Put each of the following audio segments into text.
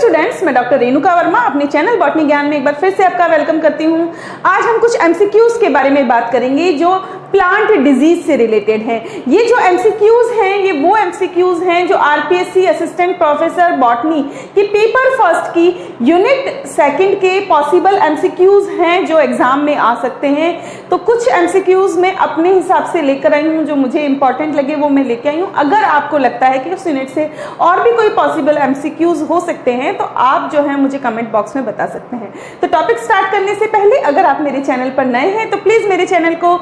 Students, मैं doctor Renuka Verma अपने channel botany ज्ञान में एक बार फिर से आपका वेलकम करती हूं। आज हम कुछ एमसीक्यूज के बारे में बात करेंगे जो प्लांट डिजीज से रिलेटेड है। ये जो एमसीक्यूज हैं ये वो एमसीक्यूज हैं जो आरपीएससी असिस्टेंट प्रोफेसर बॉटनी की पेपर फर्स्ट की यूनिट सेकंड के पॉसिबल एमसीक्यूज हैं जो एग्जाम में आ सकते हैं। तो कुछ एमसीक्यूज मैं अपने हिसाब से लेकर आई हूँ, जो मुझे इंपॉर्टेंट लगे वो मैं लेके आई हूँ। अगर आपको लगता है कि उस यूनिट से और भी कोई पॉसिबल एमसीक्यूज हो सकते हैं तो आप जो है मुझे कमेंट बॉक्स में बता सकते हैं। तो टॉपिक स्टार्ट करने से पहले अगर आप मेरे चैनल पर नए हैं तो प्लीज मेरे चैनल को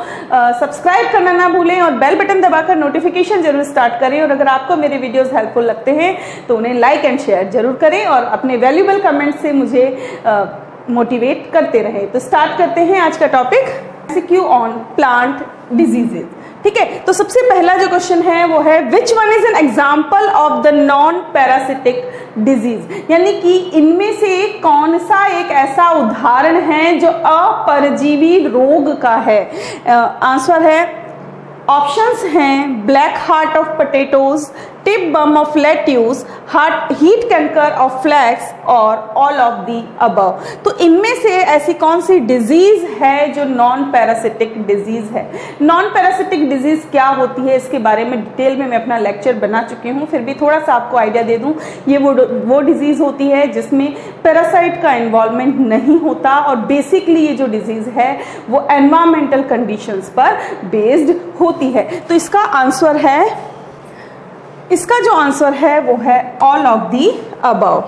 सब्सक्राइब करना ना भूलें और बेल बटन दबाकर नोटिफिकेशन जरूर स्टार्ट करें। और अगर आपको मेरे वीडियोस हेल्पफुल लगते हैं तो उन्हें लाइक एंड शेयर जरूर करें और अपने वैल्यूएबल कमेंट से मुझे मोटिवेट करते रहें। तो स्टार्ट करते हैं आज का topic, MCQ on plant diseases. ठीक है, तो सबसे पहला जो क्वेश्चन है वो है which one is an example of the non parasitic disease, यानी कि इनमें से कौन सा एक ऐसा उदाहरण है जो अपरजीवी रोग का है। आंसर है, ऑप्शंस हैं black heart of potatoes, tipburn of lettuce, heat canker of flax और ऑल ऑफ दी अबव। तो इनमें से ऐसी कौन सी डिजीज है जो नॉन पैरासिटिक डिजीज है। नॉन पैरासिटिक डिजीज क्या होती है इसके बारे में डिटेल में मैं अपना लेक्चर बना चुकी हूँ, फिर भी थोड़ा सा आपको आइडिया दे दूँ। ये वो डिजीज होती है जिसमें पैरासाइट का इन्वॉल्वमेंट नहीं होता और बेसिकली ये जो डिजीज है वो एनवायरमेंटल कंडीशंस पर बेस्ड होती है। तो इसका जो आंसर है वो है ऑल ऑफ दी अबव।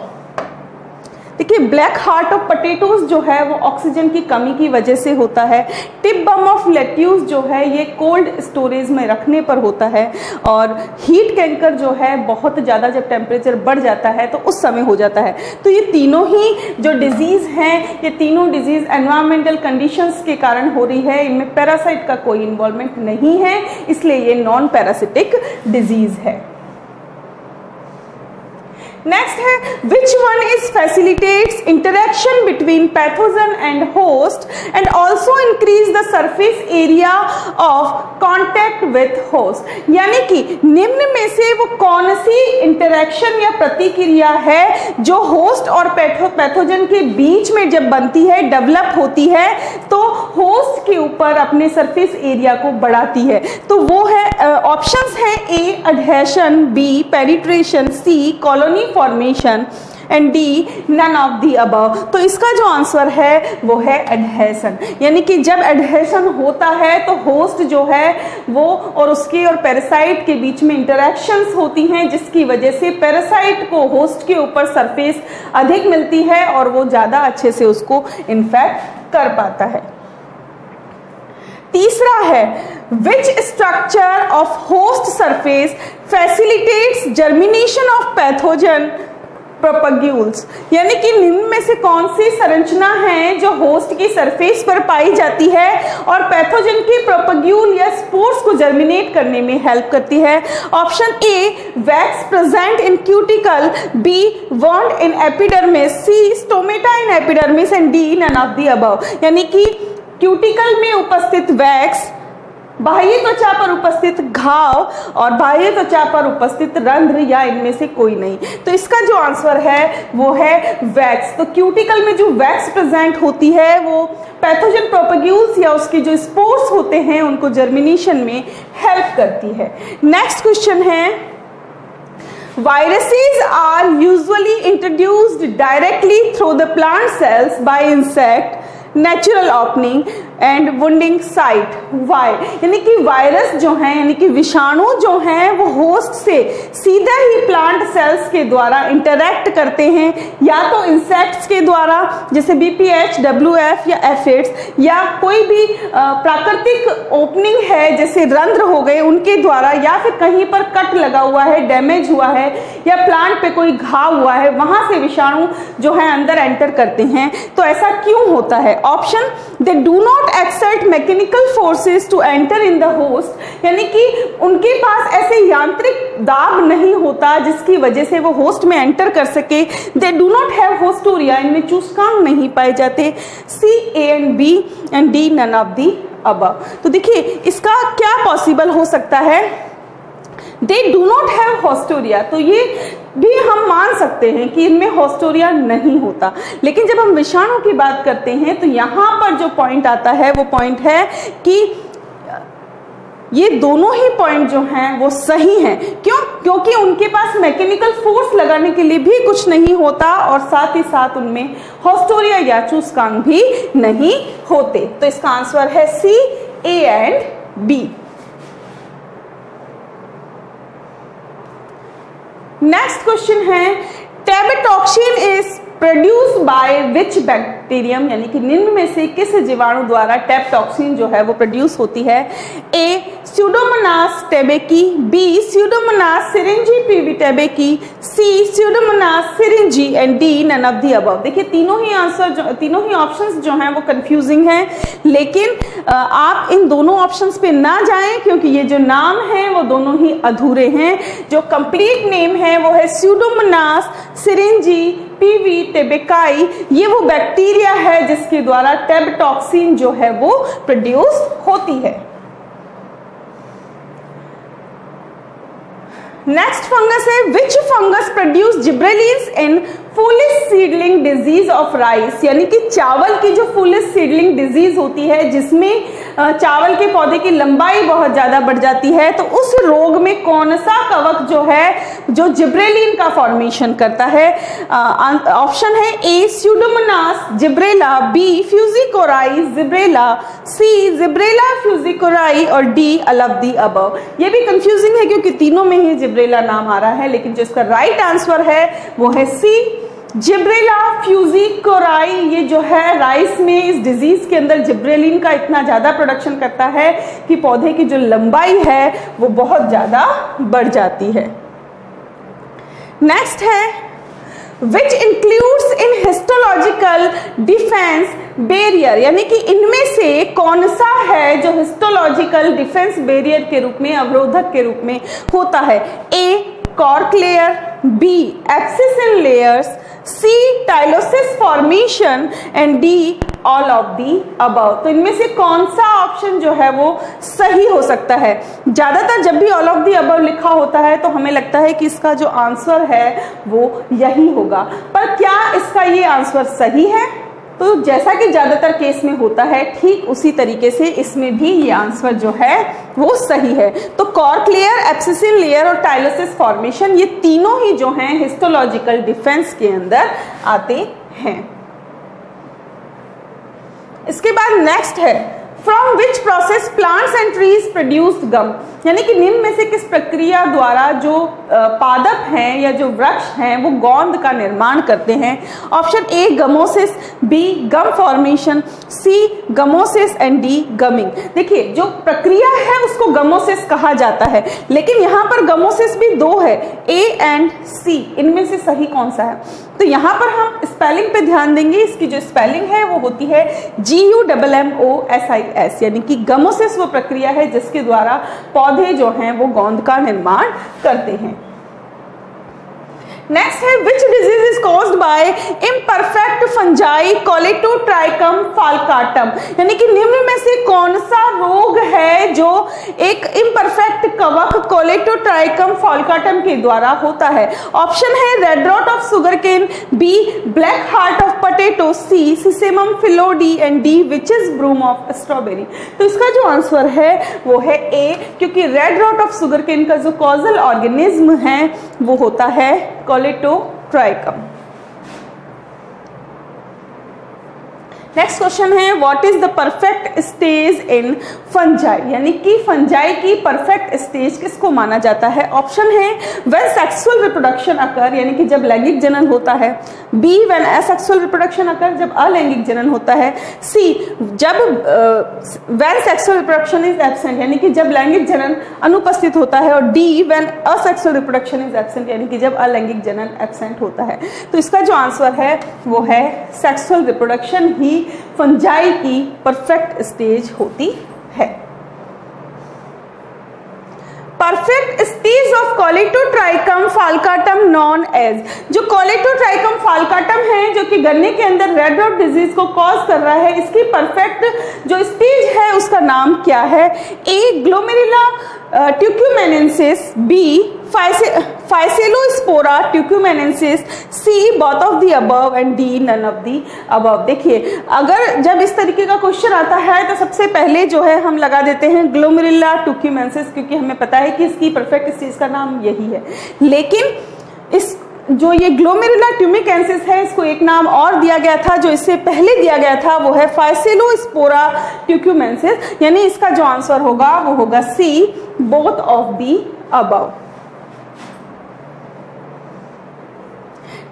देखिए, ब्लैक हार्ट ऑफ पोटैटोज जो है वो ऑक्सीजन की कमी की वजह से होता है। टिप बम ऑफ लेट्यूस जो है ये कोल्ड स्टोरेज में रखने पर होता है। और हीट कैंकर जो है बहुत ज़्यादा जब टेम्परेचर बढ़ जाता है तो उस समय हो जाता है। तो ये तीनों ही जो डिजीज़ हैं ये तीनों डिजीज़ एनवायरमेंटल कंडीशंस के कारण हो रही है। इनमें पैरासाइट का कोई इन्वॉल्वमेंट नहीं है, इसलिए ये नॉन पैरासिटिक डिजीज़ है। नेक्स्ट है which one is facilitates interaction between pathogen and host and also increase the surface area of contact with host, यानी कि निम्न में से वो कौन सी इंटरेक्शन या प्रतिक्रिया है जो होस्ट और पैथोजन के बीच में जब बनती है, डेवलप होती है, तो होस्ट के ऊपर अपने सरफेस एरिया को बढ़ाती है। तो वो है ऑप्शंस हैं A adhesion, B penetration, C colony formation and D none of the above. तो इसका जो आंसर है वो है एडहेशन, यानी कि जब एडहेशन होता है तो होस्ट जो है वो और उसके और पैरासाइट के बीच में इंटरेक्शंस होती हैं जिसकी वजह से पैरासाइट को होस्ट के ऊपर सरफेस अधिक मिलती है और वो ज़्यादा अच्छे से उसको इन्फेक्ट कर पाता है। तीसरा है which structure of host surface facilitates germination of pathogen propagules, यानी कि निम्न में से कौन सी संरचना है जो होस्ट की सरफेस पर पाई जाती है और पैथोजन के प्रोपग्यूल या स्पोर्स को जर्मिनेट करने में हेल्प करती है। Option A wax present in cuticle, B wound in epidermis, C stomata in epidermis and D none of the above, यानी कि क्यूटिकल में उपस्थित वैक्स, बाह्य त्वचा पर उपस्थित घाव और बाह्य त्वचा पर उपस्थित रंध्र या इनमें से कोई नहीं। तो इसका जो आंसर है वो है वैक्स। तो क्यूटिकल में जो वैक्स प्रेजेंट होती है वो पैथोजन प्रोपग्यूल्स या उसके जो स्पोर्स होते हैं उनको जर्मिनेशन में हेल्प करती है। नेक्स्ट क्वेश्चन है viruses are usually introduced directly through the plant cells by insect natural opening and wounding site. Why, यानी कि वायरस जो हैं यानी कि विषाणु जो हैं वो होस्ट से सीधा ही प्लांट सेल्स के द्वारा इंटरैक्ट करते हैं, या तो इंसेक्ट्स के द्वारा जैसे BPH, WF या एफिड्स, या कोई भी प्राकृतिक ओपनिंग है जैसे रंध्र हो गए उनके द्वारा, या फिर कहीं पर कट लगा हुआ है, डैमेज हुआ है या प्लांट पे कोई घाव हुआ है वहां से विषाणु जो है अंदर एंटर करते हैं। तो ऐसा क्यों होता है। Option they do not exert mechanical forces to enter in the host, यानी कि उनके पास ऐसे यांत्रिक दाब नहीं होता जिसकी वजह से वो होस्ट में एंटर कर सके। They do not have haustoria, इनमें चूसकांग नहीं पाए जाते। C, A and B and D none of the above. तो देखिए इसका क्या पॉसिबल हो सकता है। They do not have haustoria, तो ये भी हम मान सकते हैं कि इनमें हॉस्टोरिया नहीं होता। लेकिन जब हम विषाणु की बात करते हैं तो यहाँ पर जो पॉइंट आता है वो पॉइंट है कि ये दोनों ही पॉइंट जो हैं वो सही हैं। क्यों? क्योंकि उनके पास मैकेनिकल फोर्स लगाने के लिए भी कुछ नहीं होता और साथ ही साथ उनमें हॉस्टोरिया या चूसकांग भी नहीं होते। तो इसका आंसर है C, A and B. Next question है tabtoxin is produced by which bacterium, यानी कि निम्न में से किस जीवाणु द्वारा टेबटॉक्सिन जो है वो प्रोड्यूस होती है। A Pseudomonas tabaci, B Pseudomonas syringae pv tabaci, C Pseudomonas syringae and D none of the above. देखिए तीनों ही आंसर तीनों ही ऑप्शंस जो हैं वो कंफ्यूजिंग हैं, लेकिन आप इन दोनों ऑप्शंस पे ना जाएं क्योंकि ये जो नाम हैं वो दोनों ही अधूरे हैं। जो कंप्लीट नेम है वो है स्यूडोमोनास सिरिंजी पीवी टेबेकाई। ये वो बैक्टीरिया है जिसके द्वारा टेबटॉक्सिन जो है वो प्रोड्यूस होती है। नेक्स्ट फंगस है which fungus produce gibberellins in foolish seedling disease of rice, यानी कि चावल की जो फूलिश सीडलिंग डिजीज होती है जिसमें चावल के पौधे की लंबाई बहुत ज्यादा बढ़ जाती है, तो उस रोग में कौन सा कवक जो है जो जिब्रेलिन का फॉर्मेशन करता है। ऑप्शन है A Pseudomonas Gibberella, B फ्यूजिकोराई Gibberella, C Gibberella फ्यूजिकोराई और D all of the above. ये भी कंफ्यूजिंग है क्योंकि तीनों में ही जिब्रेला नाम आ रहा है, लेकिन जो इसका राइट आंसर है वो है सी जिब्रेला फ्यूजिकोराई। ये जो है राइस में इस डिजीज के अंदर जिब्रेलिन का इतना ज्यादा प्रोडक्शन करता है कि पौधे की जो लंबाई है वो बहुत ज्यादा बढ़ जाती है। नेक्स्ट है which includes in histological defence barrier, यानी कि इनमें से कौन सा है जो हिस्टोलॉजिकल डिफेंस बैरियर के रूप में, अवरोधक के रूप में होता है। A cork layer, B abscission layers, C tylosis formation and D all of the above. तो इनमें से कौन सा ऑप्शन जो है वो सही हो सकता है। ज्यादातर जब भी ऑल ऑफ दी अबव लिखा होता है तो हमें लगता है कि इसका जो आंसर है वो यही होगा, पर क्या इसका ये आंसर सही है? तो जैसा कि ज्यादातर केस में होता है ठीक उसी तरीके से इसमें भी ये आंसर जो है वो सही है। तो कॉर्क लेयर, एब्सिसिन लेयर और टाइलोसिस फॉर्मेशन ये तीनों ही जो हैं हिस्टोलॉजिकल डिफेंस के अंदर आते हैं। इसके बाद नेक्स्ट है from which process plants and trees produced gum, यानी कि निम्न में से किस प्रक्रिया द्वारा जो पादप हैं या जो वृक्ष हैं वो गोंद का निर्माण करते हैं। Option A gummosis, B gum formation, C gummosis and D gumming. देखिए जो प्रक्रिया है उसको गमोसिस कहा जाता है, लेकिन यहाँ पर गमोसिस भी दो है, ए एंड सी। इनमें से सही कौन सा है? तो यहाँ पर हम स्पेलिंग पे ध्यान देंगे। इसकी जो स्पेलिंग है वो होती है GUMMOSIS, यानी कि गमोसिस वो प्रक्रिया है जिसके द्वारा पौधे जो हैं वो गोंद का निर्माण करते हैं। नेक्स्ट है which disease is caused by imperfect fungi Colletotrichum falcatum, यानी कि निम्न में से कौन सा रोग है जो एक इम्परफेक्ट कवक कोलेटोट्राइकम फाल्काटम के द्वारा होता है। ऑप्शन है red rot of sugarcane, B black heart of potato, C sesamum phyllody and D witches broom of strawberry. तो इसका जो आंसर है वो है ए, क्योंकि रेड रॉट ऑफ सुगरकेन का जो कॉजल ऑर्गेनिज्म है वो होता है Colletotrichum. Next question is what is the perfect stage in fungi, यानी कि फंजाई की परफेक्ट स्टेज किसको माना जाता है। ऑप्शन है व्हेन सेक्सुअल रिप्रोडक्शन अकर, यानी कि जब लैंगिक जनन होता है, बी व्हेन एसेक्सुअल रिप्रोडक्शन अकर, जब अलैंगिक जनन होता है, सी जब when sexual reproduction is absent, यानी कि जब लैंगिक जनन अनुपस्थित होता है, और D when asexual reproduction is absent, यानी कि जब अलैंगिक जनन एब्सेंट होता है। तो इसका जो आंसर है वो है सेक्सुअल रिप्रोडक्शन ही फंजाई की परफेक्ट स्टेज होती है। Perfect stage of Colletotrichum falcatum known as. जो कोलेटोट्राइकम फाल्काटम है जो कि गन्ने के अंदर रेड रॉट डिजीज को कॉज कर रहा है, इसकी परफेक्ट जो स्टेज है उसका नाम क्या है? A Glomerella tucumanensis, B Physalospora tucumanensis, C both of the above and D none of the above. देखिए, अगर जब इस तरीके का क्वेश्चन आता है तो सबसे पहले जो है हम लगा देते हैं ग्लोमेरुला ट्यूक्यूमेनेंसिस, क्योंकि हमें पता है कि इसकी परफेक्ट स्टेज का नाम यही है। लेकिन इस जो ये ग्लोमेरुला ट्यूमिकेंसिस है, इसको एक नाम और दिया गया था जो इससे पहले दिया गया था, वो है फाइसेलोस्पोरा ट्यूक्यूमेनेंसिस। यानी इसका जो आंसर होगा वो होगा C both of the above.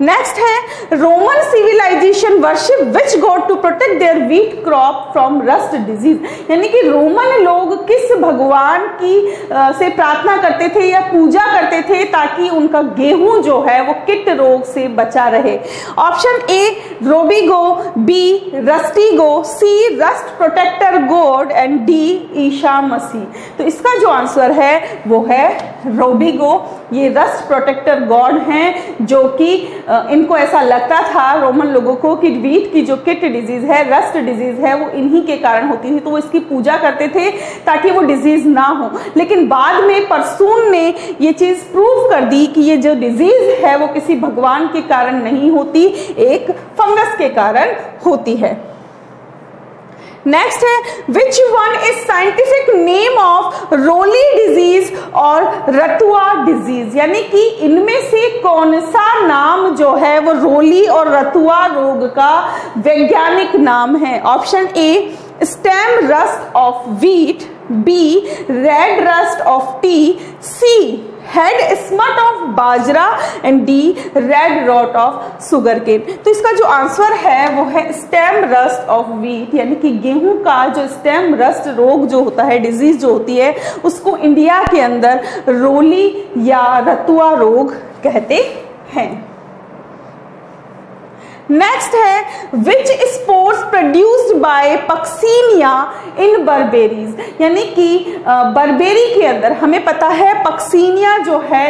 Next है Roman civilization worship which god to protect their wheat crop from rust disease. यानी कि रोमन लोग किस भगवान की से प्रार्थना करते थे या पूजा करते थे ताकि उनका गेहूं जो है वो कीट रोग से बचा रहे? Option A Robigo, B Rustigo, C rust protector god and D Isa Masih. तो इसका जो आंसर है वो है रोबिगो। ये रस्ट प्रोटेक्टर गॉड हैं जो कि इनको ऐसा लगता था रोमन लोगों को कि व्हीट की जो किट डिजीज है, रस्ट डिजीज है, वो इन्हीं के कारण होती थी, तो वो इसकी पूजा करते थे ताकि वो डिजीज ना हो। लेकिन बाद में परसून ने ये चीज प्रूव कर दी कि ये जो डिजीज है वो किसी भगवान के कारण नहीं होती, एक फंगस के कारण होती है। नेक्स्ट है which one is scientific name of रोली डिजीज और रतुआ डिजीज। यानी कि इनमें से कौन सा नाम जो है वो रोली और रतुआ रोग का वैज्ञानिक नाम है? Option A stem rust of wheat, B red rust of tea, C head smut of bajra and D red rot of sugarcane. तो इसका जो आंसर है वो है स्टेम रस्ट ऑफ व्हीट। यानी कि गेहूं का जो स्टेम रस्ट रोग जो होता है, डिजीज जो होती है, उसको इंडिया के अंदर रोली या रतुआ रोग कहते हैं। नेक्स्ट है विच स्पोर्स प्रोड्यूस्ड बाय पक्सीनिया इन बर्बेरीज। यानी कि बर्बेरी के अंदर हमें पता है पक्सीनिया जो है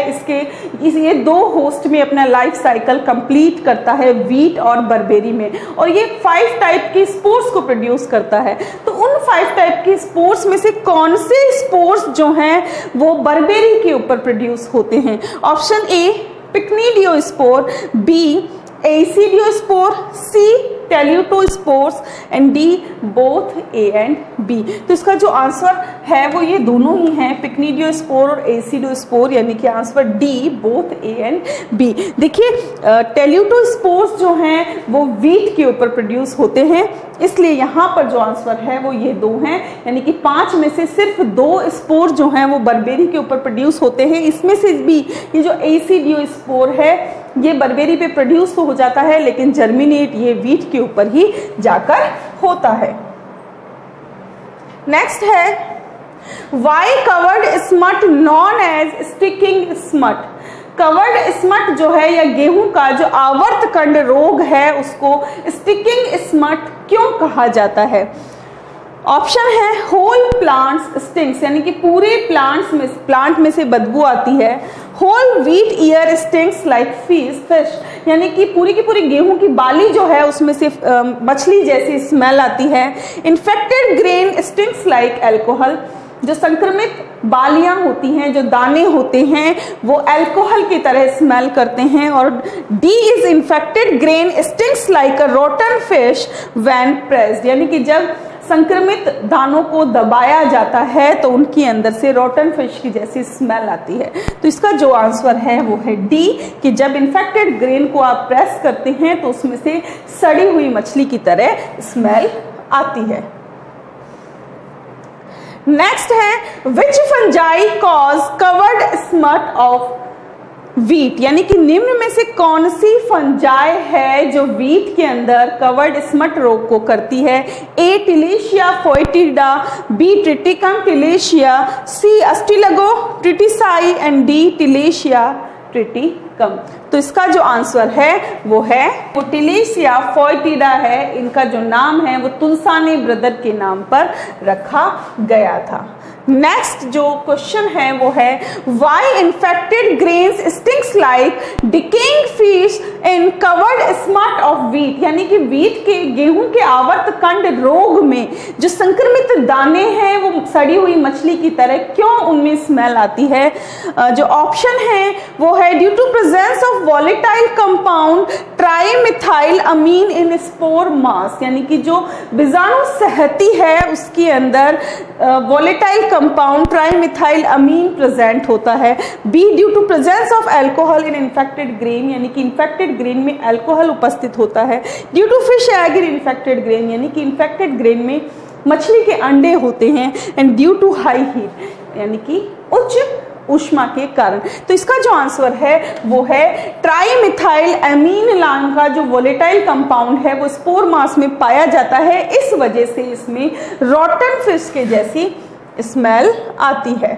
ये दो होस्ट में अपना लाइफ साइकिल कंप्लीट करता है, व्हीट और बर्बेरी में, और ये 5 टाइप के स्पोर्स को प्रोड्यूस करता है। तो उन 5 टाइप के स्पोर्स में से कौन से स्पोर्स जो हैं वो बर्बेरी के ऊपर प्रोड्यूस होते हैं? Option A pycnidiospore, B aeciospore, C teliospores and D both A and B. तो इसका जो आंसर है वो ये दोनों ही हैं, पिक्निडियोस्पोर और एसिडियोस्पोर, यानी कि answer D both A and B. देखिए टेल्यूटोस्पोर्स जो हैं वो व्हीट के ऊपर प्रोड्यूस होते हैं, इसलिए यहाँ पर जो आंसर है वो ये 2 हैं। यानी कि 5 में से सिर्फ 2 स्पोर जो हैं वो बर्बेरी के ऊपर प्रोड्यूस होते हैं। इसमें से भी ये जो एसिडियोस्पोर है ये बर्बेरी पे प्रोड्यूस तो हो जाता है, लेकिन जर्मिनेट ये व्हीट के ऊपर ही जाकर होता है। नेक्स्ट है why covered smut known as stinking smut. Covered smut जो है या गेहूं का जो आवर्तकंड रोग है उसको स्टिकिंग स्मट क्यों कहा जाता है? ऑप्शन है होल प्लांट्स स्टिंक्स, यानी कि पूरे प्लांट में से बदबू आती है। Whole wheat ear stinks like fish, यानी कि पूरी की पूरी गेहूं की बाली जो है उसमें से मछली जैसी स्मेल आती है। Infected grain stinks like alcohol, जो संक्रमित बालियां होती हैं, जो दाने होते हैं वो अल्कोहल की तरह स्मेल करते हैं। और D is infected grain stinks like a rotten fish when pressed, यानी कि जब संक्रमित दानों को दबाया जाता है तो उनके अंदर से रोटन फिश की जैसी स्मेल आती है। तो इसका जो आंसर है वो है डी, कि जब इन्फेक्टेड ग्रेन को आप प्रेस करते हैं तो उसमें से सड़ी हुई मछली की तरह स्मेल आती है। नेक्स्ट है which fungi cause covered smut of wheat, यानी कि निम्न में से कौन सी फंजाई है जो व्हीट के अंदर कवर्ड स्मट रोग को करती है? A Tilletia foetida, B Triticum Tilletia, C Ustilago tritici and D Tilletia triticum. तो इसका जो आंसर है वो है वो टिलेशिया फोएटिडा है। इनका जो नाम है वो तुलसाने ब्रदर के नाम पर रखा गया था। नेक्स्ट जो क्वेश्चन है वो है why infected grains stings like decaying fish in covered smut of wheat, यानी कि वीट के गेहूं के आवर्त कंड रोग में जो संक्रमित दाने हैं वो सड़ी हुई मछली की तरह क्यों उनमें स्मेल आती है। जो ऑप्शन है वो है due to presence of volatile compound trimethyl amine in spore mass, यानी कि जो बीजाणु सहती है उसके अंदर volatile compound trimethyl amine present होता है। B due to presence of alcohol in infected grain, यानी कि इन्फेक्टेड ग्रेन में अल्कोहल उपस्थित होता है। Due to fish egg in infected grain, यानी कि इन्फेक्टेड ग्रेन में मछली के अंडे होते हैं। And due to high heat, यानी कि उच्च ऊष्मा के कारण। तो इसका जो आंसर है वो है ट्राइमिथाइल अमीन नाम का जो वोलेटाइल कंपाउंड है वो स्पोर मास में पाया जाता है, इस वजह से इसमें रॉटन फिश के जैसी स्मेल आती है।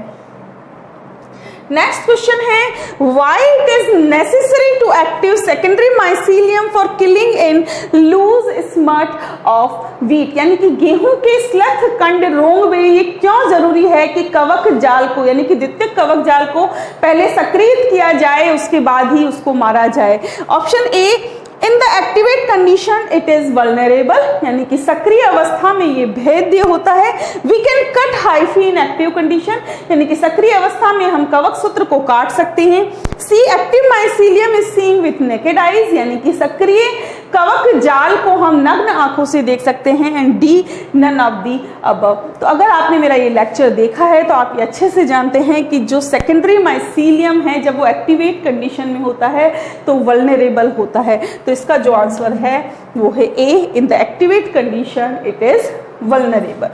नेक्स्ट क्वेश्चन है why it is necessary to active secondary mycelium for killing in loose smut of wheat, यानी कि गेहूं के स्लथ कंड रोग में ये क्यों जरूरी है कि कवक जाल को, यानी कि द्वितीयक कवक जाल को पहले सक्रिय किया जाए उसके बाद ही उसको मारा जाए। Option A in the activate condition it is vulnerable, यानी कि सक्रिय अवस्था में ये भेद्य होता है। We can cut hyphae in active condition, यानी कि सक्रिय अवस्था में हम कवक सूत्र को काट सकते हैं। C active mycelium is seen with naked eyes, यानी कि सक्रिय कवक जाल को हम नग्न आंखों से देख सकते हैं। And D none of the above. तो अगर आपने मेरा ये लेक्चर देखा है तो आप ये अच्छे से जानते हैं कि जो सेकेंडरी माइसीलियम है जब वो एक्टिवेट कंडीशन में होता है तो वल्नरेबल होता है। तो इसका जो आंसर है वो है A, in the activate condition it is vulnerable.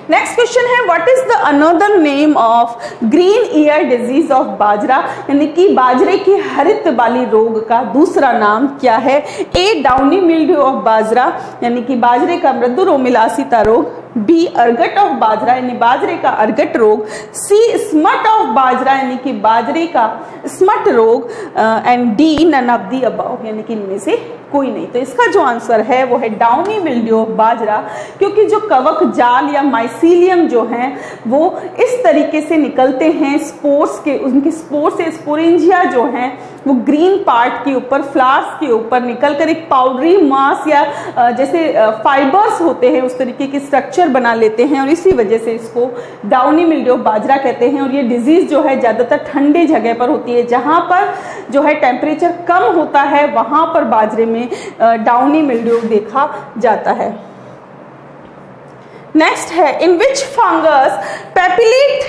Next question is what is the another name of green ear disease of bajra, यानी कि बाजरे की हरित बाली रोग का दूसरा नाम क्या है। ए डाउनी मिल्ड्यू ऑफ बाजरा, यानी कि बाजरे का मृदु रोमिलासिता रोग। बी अर्गट ऑफ बाजरा, यानी बाजरे का अर्गट रोग। सी स्मट ऑफ बाजरा, यानी कि बाजरे का स्मट रोग। And D none of the above, यानी कि इनमें से कोई नहीं। तो इसका जो आंसर है वो है डाउनी मिल्ड्यू ऑफ बाजरा, क्योंकि जो कवक जाल या माइसीलियम जो हैं वो इस तरीके से निकलते हैं स्पोर्स के, उनके स्पोर से स्पोरेंजिया जो हैं वो ग्रीन पार्ट के ऊपर, फ्लावर्स के ऊपर निकलकर एक पाउडरी मास या जैसे फाइबर्स होते हैं उस तरीके की स्ट्रक्चर बना लेते हैं, और इसी वजह से इसको डाउनी मिल्ड्यू ऑफ बाजरा कहते हैं। और ये डिजीज जो है ज्यादातर ठंडे जगह पर होती है, जहां पर जो है टेम्परेचर कम होता है वहां पर बाजरे में डाउनी मिल्ड्यू देखा जाता है। नेक्स्ट है in which fungus पेपिलेट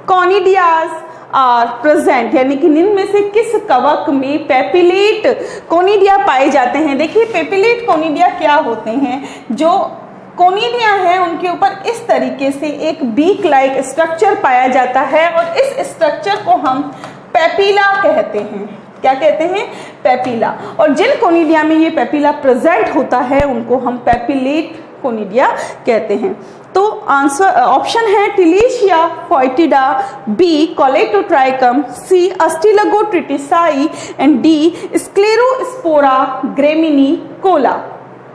कॉनिडियाज are present, यानी कि निम्न में से किस कवक में पेपिलेट कोनिडिया पाए जाते हैं। देखिए पेपिलेट कोनिडिया क्या होते हैं, जो कोनिडिया है उनके ऊपर इस तरीके से एक बीक लाइक स्ट्रक्चर पाया जाता है और इस स्ट्रक्चर को हम पेपिला कहते हैं। क्या कहते हैं? पेपिला। और जिन कोनिडिया में ये पेपिला प्रेजेंट होता है उनको हम पेपिलेट कोनिडिया कहते हैं। तो आंसर ऑप्शन है Tilletia foetida, B Colletotrichum, C Ustilago tritici and D Sclerospora graminicola.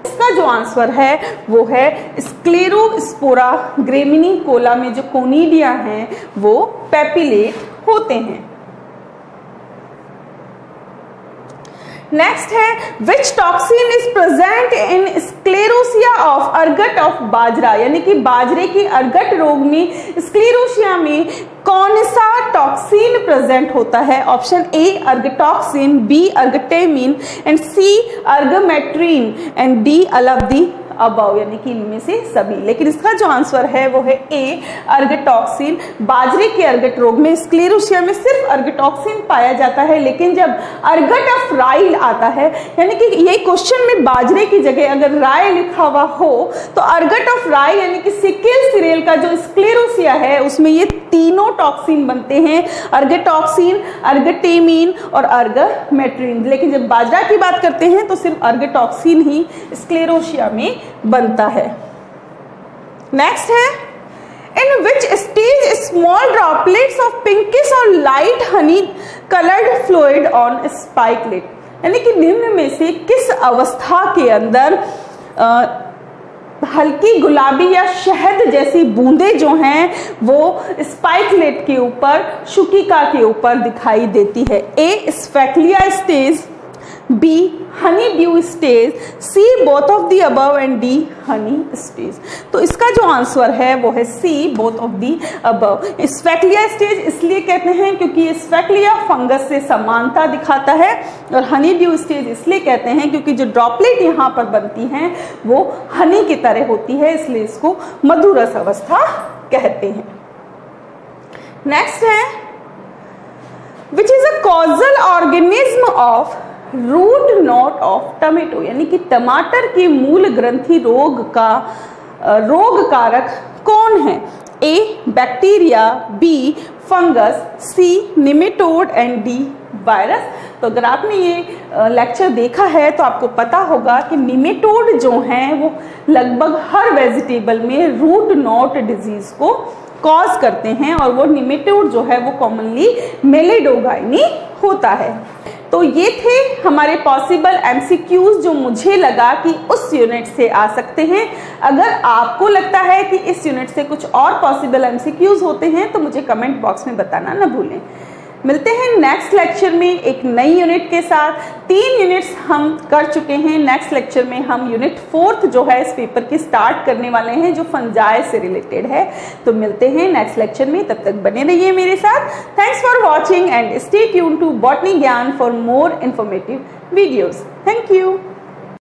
इसका जो आंसर है वो है स्क्लेरोस्पोरा ग्रेमिनिकोला में जो कोनिडिया हैं वो पेपिलेट होते हैं। नेक्स्ट है which toxin is present in sclerotia of ergot of bajra, यानी कि बाजरे की अर्गट रोग में स्क्लेरोसिया में कौन सा टॉक्सिन प्रेजेंट होता है। Option A ergotoxin, B ergotamine and C ergometrine and D all the above, यानी कि इनमें से सभी। लेकिन इसका जो आंसर है वो है ए अर्गटॉक्सिन। बाजरे के अर्गट रोग में स्क्लेरोसिया में सिर्फ अर्गटॉक्सिन पाया जाता है, लेकिन जब अर्गट ऑफ राई आता है, यानी कि ये क्वेश्चन में बाजरे की जगह अगर राय लिखा हुआ हो तो अर्गट ऑफ राई यानी कि सिकल सीरियल का जो स्क्लेरोसिया है उसमें ये तीनों टॉक्सिन बनते हैं, अर्गटॉक्सिन, अर्गटेमिन और अर्गमेट्रिन। लेकिन जब बाजरा की बात करते हैं तो सिर्फ अर्गटॉक्सिन ही स्क्लेरोसिया में बनता है। नेक्स्ट है in which stage small droplets of pinkish और light honey coloured fluid on spikelet, यानी कि निम्न में से किस अवस्था के अंदर हल्की गुलाबी या शहद जैसी बूंदें जो हैं वो स्पाइकलेट के ऊपर, शुकिका के ऊपर दिखाई देती है। A sphacelia stage, B honey dew stage, C both of the above and D honey stage. तो इसका जो आंसर है वो है C both of the above. Sphacelia stage इसलिए कहते हैं क्योंकि स्फेक्लिया फंगस से समानता दिखाता है, और हनी ड्यू स्टेज इसलिए कहते हैं क्योंकि जो ड्रॉपलेट यहाँ पर बनती हैं वो हनी की तरह होती है, इसलिए इसको मधुरस अवस्था कहते हैं। नेक्स्ट है which is a causal organism of root knot of tomato, यानी कि टमाटर की मूल ग्रंथि रोग का रोग कारक कौन है? A bacteria, B fungus, C nematode and D virus. तो अगर आपने ये लेक्चर देखा है तो आपको पता होगा कि निमेटोड जो हैं वो लगभग हर वेजिटेबल में रूट नॉट डिजीज को कॉज करते हैं, और वो निमेटोड जो है वो कॉमनली मेलेडोगाइनी होता है। तो ये थे हमारे पॉसिबल एमसीक्यूज जो मुझे लगा कि उस यूनिट से आ सकते हैं। अगर आपको लगता है कि इस यूनिट से कुछ और पॉसिबल एमसीक्यूज होते हैं तो मुझे कमेंट बॉक्स में बताना ना भूलें। मिलते हैं नेक्स्ट लेक्चर में एक नई यूनिट के साथ। 3 यूनिट्स हम कर चुके हैं। नेक्स्ट लेक्चर में हम यूनिट 4th जो है इस पेपर की स्टार्ट करने वाले हैं, जो फंजाई से रिलेटेड है। तो मिलते हैं नेक्स्ट लेक्चर में, तब तक बने रहिए मेरे साथ। Thanks for watching and stay tune to Botany Gyan for more informative videos. Thank you.